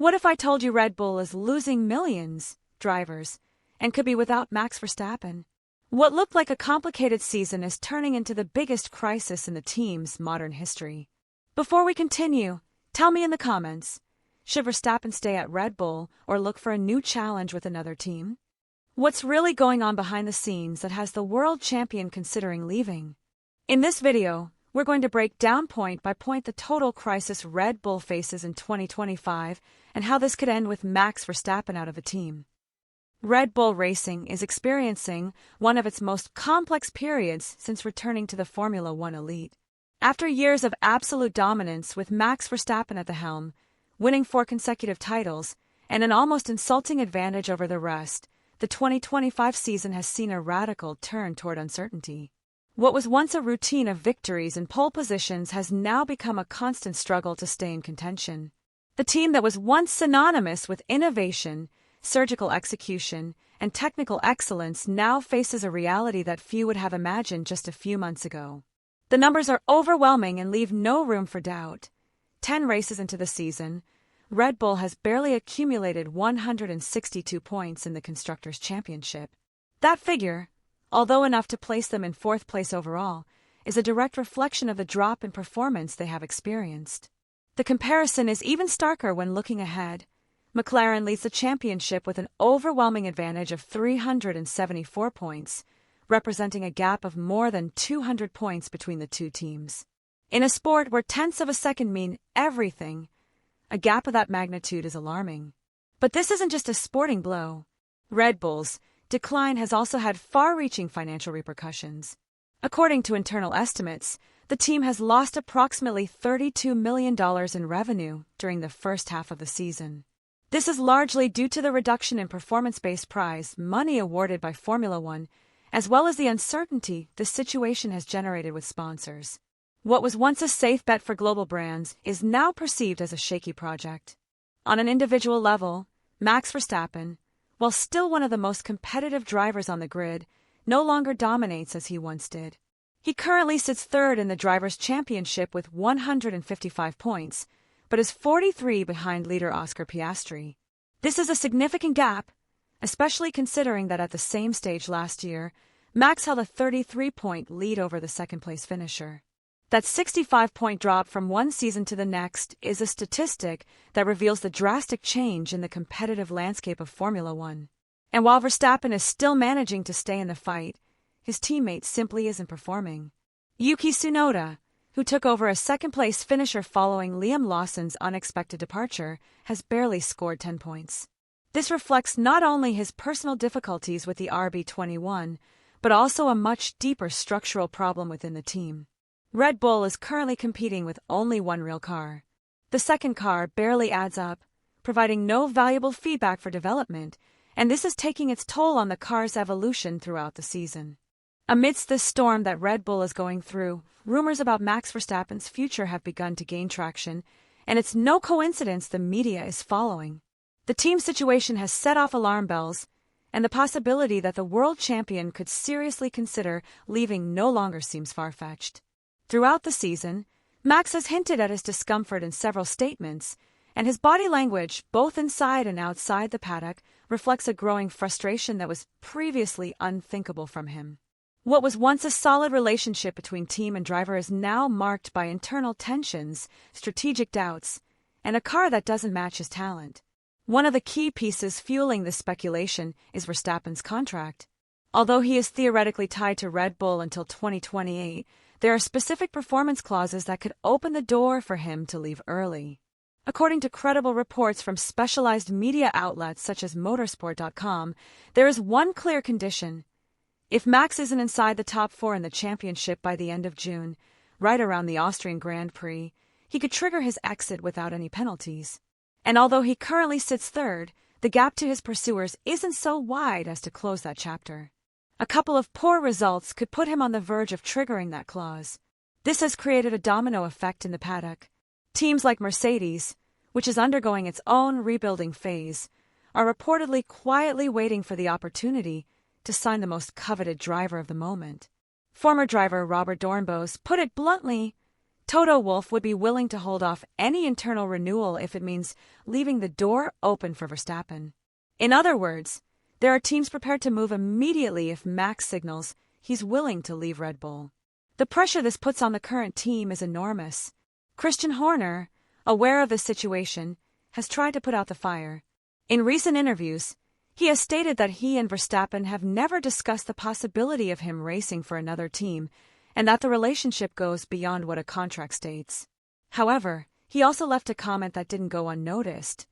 What if I told you Red Bull is losing millions drivers and could be without Max Verstappen? What looked like a complicated season is turning into the biggest crisis in the team's modern history. Before we continue, tell me in the comments, should Verstappen stay at Red Bull or look for a new challenge with another team? What's really going on behind the scenes that has the world champion considering leaving? In this video, we're going to break down point by point the total crisis Red Bull faces in 2025 and how this could end with Max Verstappen out of the team. Red Bull Racing is experiencing one of its most complex periods since returning to the Formula One elite. After years of absolute dominance with Max Verstappen at the helm, winning 4 consecutive titles, and an almost insulting advantage over the rest, the 2025 season has seen a radical turn toward uncertainty. What was once a routine of victories and pole positions has now become a constant struggle to stay in contention. The team that was once synonymous with innovation, surgical execution, and technical excellence now faces a reality that few would have imagined just a few months ago. The numbers are overwhelming and leave no room for doubt. 10 races into the season, Red Bull has barely accumulated 162 points in the Constructors' Championship. That figure, although enough to place them in 4th place overall, is a direct reflection of the drop in performance they have experienced. The comparison is even starker when looking ahead. McLaren leads the championship with an overwhelming advantage of 374 points, representing a gap of more than 200 points between the two teams. In a sport where tenths of a second mean everything, a gap of that magnitude is alarming. But this isn't just a sporting blow. Red Bull's decline has also had far-reaching financial repercussions. According to internal estimates, the team has lost approximately $32 million in revenue during the first half of the season. This is largely due to the reduction in performance-based prize money awarded by Formula One, as well as the uncertainty the situation has generated with sponsors. What was once a safe bet for global brands is now perceived as a shaky project. On an individual level, Max Verstappen, while still one of the most competitive drivers on the grid, no longer dominates as he once did. He currently sits 3rd in the Drivers' Championship with 155 points, but is 43 behind leader Oscar Piastri. This is a significant gap, especially considering that at the same stage last year, Max held a 33-point lead over the second-place finisher. That 65-point drop from one season to the next is a statistic that reveals the drastic change in the competitive landscape of Formula One. And while Verstappen is still managing to stay in the fight, his teammate simply isn't performing. Yuki Tsunoda, who took over a second-place finisher following Liam Lawson's unexpected departure, has barely scored 10 points. This reflects not only his personal difficulties with the RB21, but also a much deeper structural problem within the team. Red Bull is currently competing with only one real car. The second car barely adds up, providing no valuable feedback for development, and this is taking its toll on the car's evolution throughout the season. Amidst this storm that Red Bull is going through, rumors about Max Verstappen's future have begun to gain traction, and it's no coincidence the media is following. The team's situation has set off alarm bells, and the possibility that the world champion could seriously consider leaving no longer seems far-fetched. Throughout the season, Max has hinted at his discomfort in several statements, and his body language, both inside and outside the paddock, reflects a growing frustration that was previously unthinkable from him. What was once a solid relationship between team and driver is now marked by internal tensions, strategic doubts, and a car that doesn't match his talent. One of the key pieces fueling this speculation is Verstappen's contract. Although he is theoretically tied to Red Bull until 2028, there are specific performance clauses that could open the door for him to leave early. According to credible reports from specialized media outlets such as motorsport.com, there is one clear condition. If Max isn't inside the top 4 in the championship by the end of June, right around the Austrian Grand Prix, he could trigger his exit without any penalties. And although he currently sits 3rd, the gap to his pursuers isn't so wide as to close that chapter. A couple of poor results could put him on the verge of triggering that clause. This has created a domino effect in the paddock. Teams like Mercedes, which is undergoing its own rebuilding phase, are reportedly quietly waiting for the opportunity to sign the most coveted driver of the moment. Former driver Robert Dornbos put it bluntly, Toto Wolff would be willing to hold off any internal renewal if it means leaving the door open for Verstappen. In other words, there are teams prepared to move immediately if Max signals he's willing to leave Red Bull. The pressure this puts on the current team is enormous. Christian Horner, aware of this situation, has tried to put out the fire. In recent interviews, he has stated that he and Verstappen have never discussed the possibility of him racing for another team, and that the relationship goes beyond what a contract states. However, he also left a comment that didn't go unnoticed.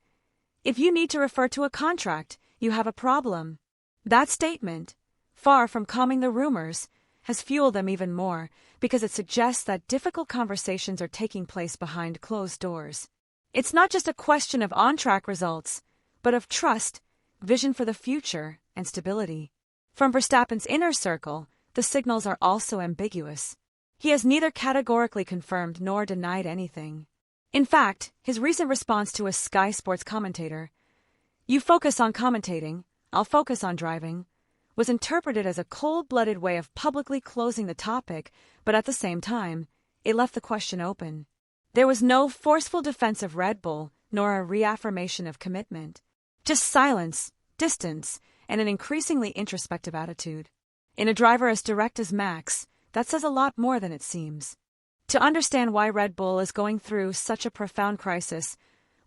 If you need to refer to a contract, you have a problem. That statement, far from calming the rumors, has fueled them even more because it suggests that difficult conversations are taking place behind closed doors. It's not just a question of on-track results, but of trust, vision for the future, and stability. From Verstappen's inner circle, the signals are also ambiguous. He has neither categorically confirmed nor denied anything. In fact, his recent response to a Sky Sports commentator, "You focus on commentating, I'll focus on driving," was interpreted as a cold-blooded way of publicly closing the topic, but at the same time, it left the question open. There was no forceful defense of Red Bull, nor a reaffirmation of commitment. Just silence, distance, and an increasingly introspective attitude. In a driver as direct as Max, that says a lot more than it seems. To understand why Red Bull is going through such a profound crisis,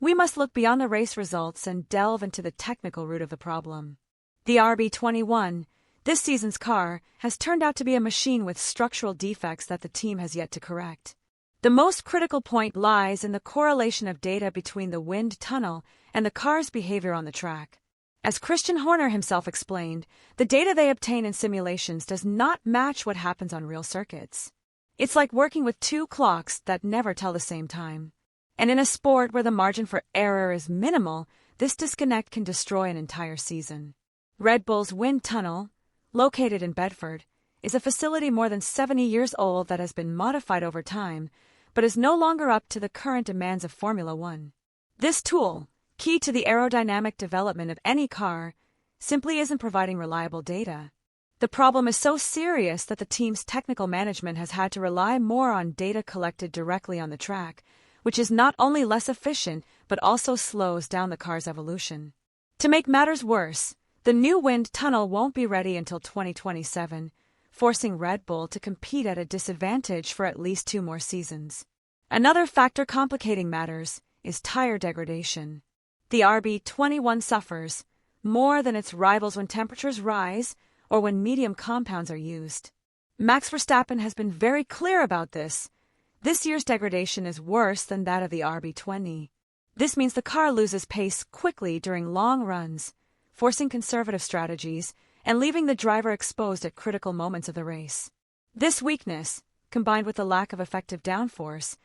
we must look beyond the race results and delve into the technical root of the problem. The RB21, this season's car, has turned out to be a machine with structural defects that the team has yet to correct. The most critical point lies in the correlation of data between the wind tunnel and the car's behavior on the track. As Christian Horner himself explained, the data they obtain in simulations does not match what happens on real circuits. It's like working with two clocks that never tell the same time. And in a sport where the margin for error is minimal, this disconnect can destroy an entire season. Red Bull's wind tunnel, located in Bedford, is a facility more than 70 years old that has been modified over time, but is no longer up to the current demands of Formula One. This tool, key to the aerodynamic development of any car, simply isn't providing reliable data. The problem is so serious that the team's technical management has had to rely more on data collected directly on the track, which is not only less efficient but also slows down the car's evolution. To make matters worse, the new wind tunnel won't be ready until 2027, forcing Red Bull to compete at a disadvantage for at least 2 more seasons. Another factor complicating matters is tire degradation. The RB21 suffers more than its rivals when temperatures rise or when medium compounds are used. Max Verstappen has been very clear about this. This year's degradation is worse than that of the RB20. This means the car loses pace quickly during long runs, forcing conservative strategies and leaving the driver exposed at critical moments of the race. This weakness, combined with the lack of effective downforce,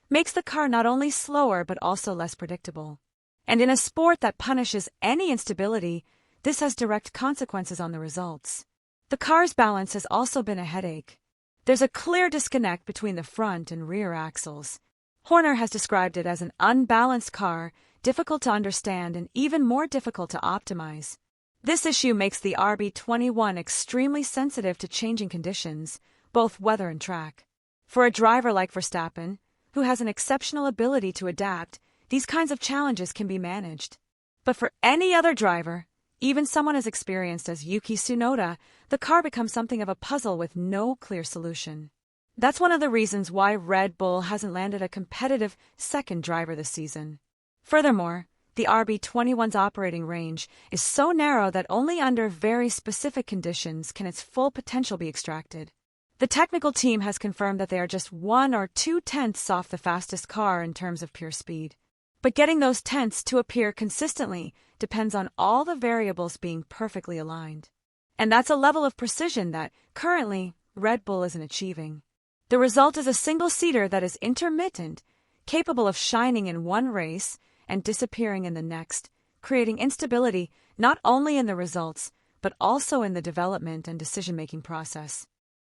makes the car not only slower but also less predictable. And in a sport that punishes any instability, this has direct consequences on the results. The car's balance has also been a headache. There's a clear disconnect between the front and rear axles. Horner has described it as an unbalanced car, difficult to understand and even more difficult to optimize. This issue makes the RB21 extremely sensitive to changing conditions, both weather and track. For a driver like Verstappen, who has an exceptional ability to adapt, these kinds of challenges can be managed. But for any other driver, even someone as experienced as Yuki Tsunoda, the car becomes something of a puzzle with no clear solution. That's one of the reasons why Red Bull hasn't landed a competitive second driver this season. Furthermore, the RB21's operating range is so narrow that only under very specific conditions can its full potential be extracted. The technical team has confirmed that they are just 1 or 2 tenths off the fastest car in terms of pure speed. But getting those tenths to appear consistently depends on all the variables being perfectly aligned. And that's a level of precision that, currently, Red Bull isn't achieving. The result is a single-seater that is intermittent, capable of shining in one race and disappearing in the next, creating instability not only in the results, but also in the development and decision-making process.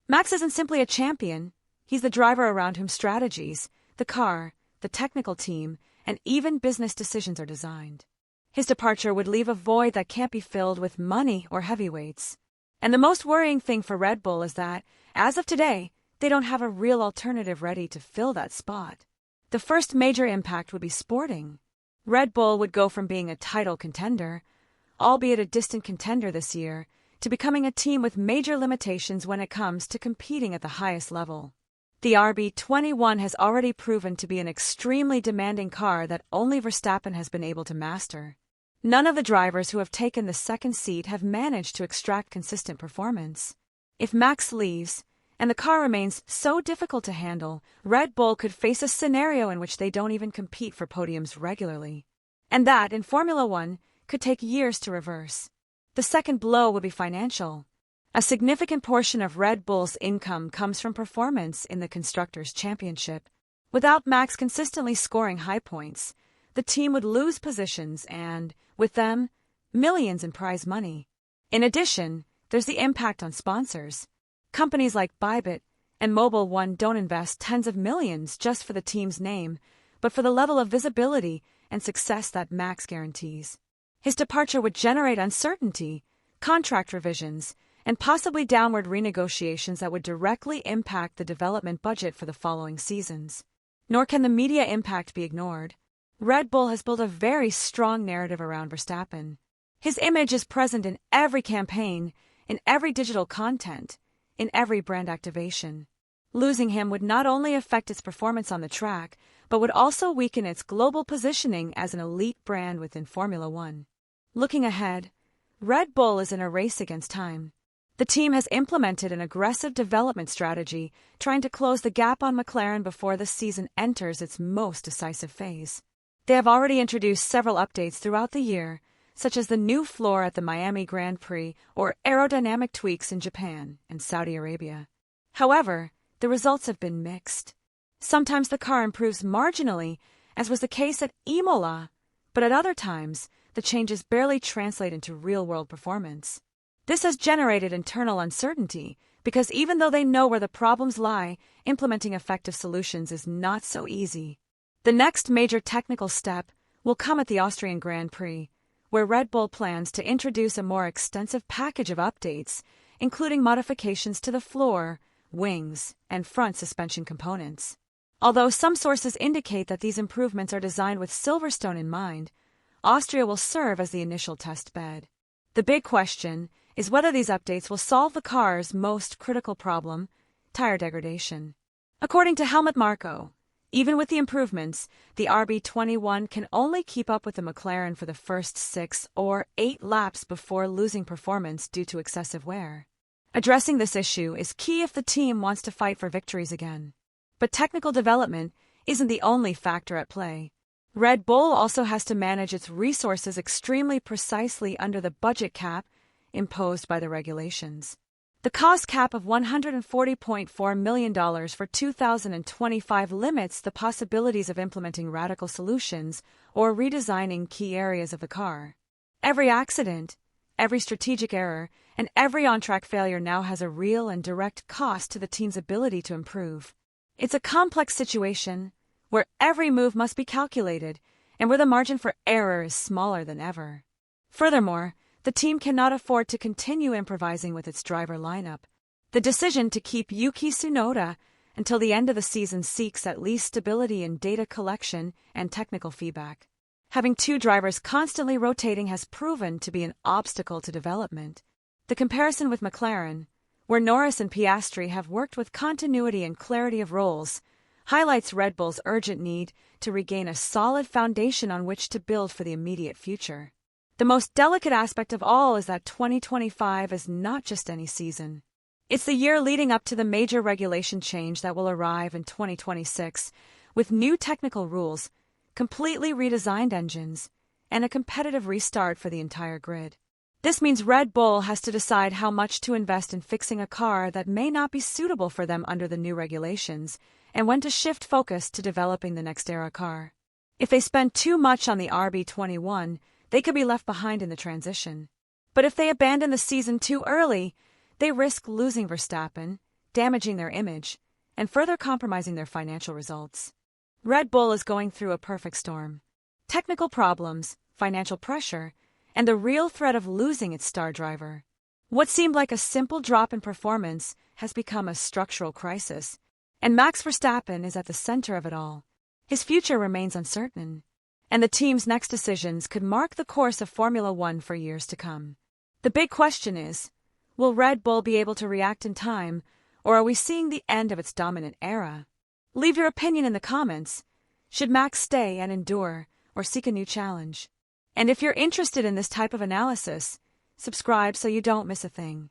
Max isn't simply a champion, he's the driver around whom strategies, the car, the technical team, and even business decisions are designed. His departure would leave a void that can't be filled with money or heavyweights. And the most worrying thing for Red Bull is that, as of today, they don't have a real alternative ready to fill that spot. The first major impact would be sporting. Red Bull would go from being a title contender, albeit a distant contender this year, to becoming a team with major limitations when it comes to competing at the highest level. The RB21 has already proven to be an extremely demanding car that only Verstappen has been able to master. None of the drivers who have taken the second seat have managed to extract consistent performance. If Max leaves, and the car remains so difficult to handle, Red Bull could face a scenario in which they don't even compete for podiums regularly. And that, in Formula One, could take years to reverse. The second blow would be financial. A significant portion of Red Bull's income comes from performance in the Constructors' Championship. Without Max consistently scoring high points, the team would lose positions and, with them, millions in prize money. In addition, there's the impact on sponsors. Companies like Bybit and Mobile One don't invest tens of millions just for the team's name, but for the level of visibility and success that Max guarantees. His departure would generate uncertainty, contract revisions, and possibly downward renegotiations that would directly impact the development budget for the following seasons. Nor can the media impact be ignored. Red Bull has built a very strong narrative around Verstappen. His image is present in every campaign, in every digital content, in every brand activation. Losing him would not only affect its performance on the track, but would also weaken its global positioning as an elite brand within Formula One. Looking ahead, Red Bull is in a race against time. The team has implemented an aggressive development strategy, trying to close the gap on McLaren before the season enters its most decisive phase. They have already introduced several updates throughout the year, such as the new floor at the Miami Grand Prix or aerodynamic tweaks in Japan and Saudi Arabia. However, the results have been mixed. Sometimes the car improves marginally, as was the case at Imola, but at other times, the changes barely translate into real-world performance. This has generated internal uncertainty, because even though they know where the problems lie, implementing effective solutions is not so easy. The next major technical step will come at the Austrian Grand Prix, where Red Bull plans to introduce a more extensive package of updates, including modifications to the floor, wings, and front suspension components. Although some sources indicate that these improvements are designed with Silverstone in mind, Austria will serve as the initial test bed. The big question is whether these updates will solve the car's most critical problem, tire degradation. According to Helmut Marko, even with the improvements, the RB21 can only keep up with the McLaren for the first 6 or 8 laps before losing performance due to excessive wear. Addressing this issue is key if the team wants to fight for victories again. But technical development isn't the only factor at play. Red Bull also has to manage its resources extremely precisely under the budget cap imposed by the regulations. The cost cap of $140.4 million for 2025 limits the possibilities of implementing radical solutions or redesigning key areas of the car. Every accident, every strategic error, and every on-track failure now has a real and direct cost to the team's ability to improve. It's a complex situation where every move must be calculated and where the margin for error is smaller than ever. Furthermore, the team cannot afford to continue improvising with its driver lineup. The decision to keep Yuki Tsunoda until the end of the season seeks at least stability in data collection and technical feedback. Having 2 drivers constantly rotating has proven to be an obstacle to development. The comparison with McLaren, where Norris and Piastri have worked with continuity and clarity of roles, highlights Red Bull's urgent need to regain a solid foundation on which to build for the immediate future. The most delicate aspect of all is that 2025 is not just any season. It's the year leading up to the major regulation change that will arrive in 2026, with new technical rules, completely redesigned engines, and a competitive restart for the entire grid. This means Red Bull has to decide how much to invest in fixing a car that may not be suitable for them under the new regulations, and when to shift focus to developing the next era car. If they spend too much on the RB21, they could be left behind in the transition. But if they abandon the season too early, they risk losing Verstappen, damaging their image, and further compromising their financial results. Red Bull is going through a perfect storm. Technical problems, financial pressure, and the real threat of losing its star driver. What seemed like a simple drop in performance has become a structural crisis, and Max Verstappen is at the center of it all. His future remains uncertain, and the team's next decisions could mark the course of Formula One for years to come. The big question is, will Red Bull be able to react in time, or are we seeing the end of its dominant era? Leave your opinion in the comments. Should Max stay and endure, or seek a new challenge? And if you're interested in this type of analysis, subscribe so you don't miss a thing.